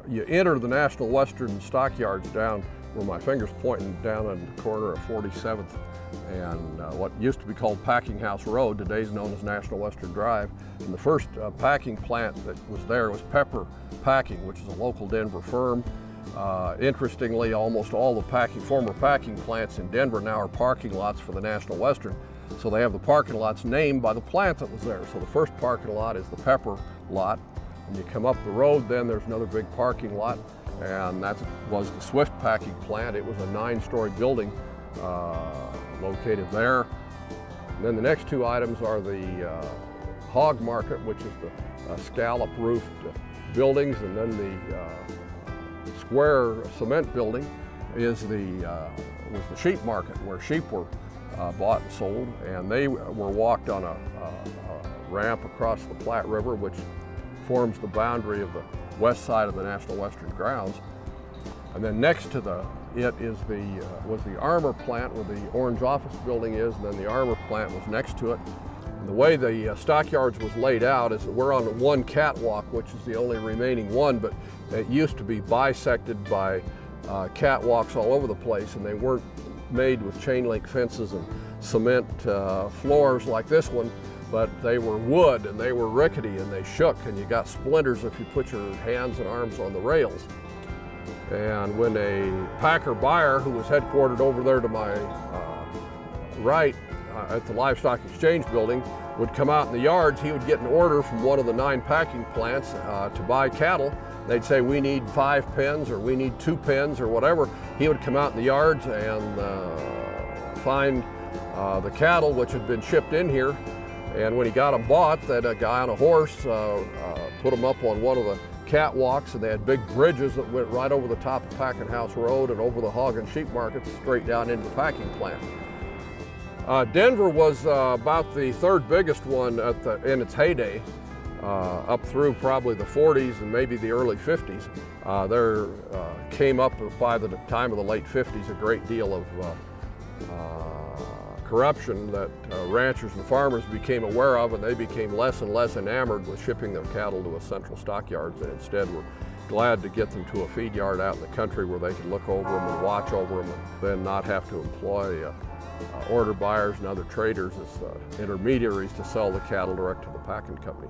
you enter the National Western Stockyards down where my finger's pointing down on the corner of 47th and what used to be called Packing House Road, today is known as National Western Drive. And the first packing plant that was there was Pepper Packing, which is a local Denver firm. Interestingly, almost all the former packing plants in Denver now are parking lots for the National Western. So they have the parking lots named by the plant that was there. So the first parking lot is the Pepper lot. When you come up the road, then there's another big parking lot, and that was the Swift packing plant. It was a 9-story building located there. And then the next two items are the Hog Market, which is the scallop-roofed buildings, and then the square cement building was the sheep market, where sheep were bought and sold, and they were walked on a ramp across the Platte River, which forms the boundary of the west side of the National Western grounds. And then next to it was the armor plant where the orange office building is, and then the armor plant was next to it. And the way the Stockyards was laid out is that we're on one catwalk, which is the only remaining one, but it used to be bisected by catwalks all over the place, and they weren't made with chain link fences and cement floors like this one, but they were wood and they were rickety and they shook, and you got splinters if you put your hands and arms on the rails. And when a packer buyer who was headquartered over there to my right at the Livestock Exchange building would come out in the yards, he would get an order from one of the 9 packing plants to buy cattle. They'd say, we need 5 pens or we need 2 pens or whatever. He would come out in the yards and find the cattle which had been shipped in here. And when he got them bought, that a guy on a horse put them up on one of the catwalks, and they had big bridges that went right over the top of Packing House Road and over the hog and sheep markets straight down into the packing plant. Denver was about the 3rd biggest one in its heyday, up through probably the 40s and maybe the early 50s. There came up by the time of the late 50s a great deal of corruption that ranchers and farmers became aware of, and they became less and less enamored with shipping their cattle to a central stockyards, and instead were glad to get them to a feed yard out in the country where they could look over them and watch over them, and then not have to employ order buyers and other traders as intermediaries to sell the cattle direct to the packing company.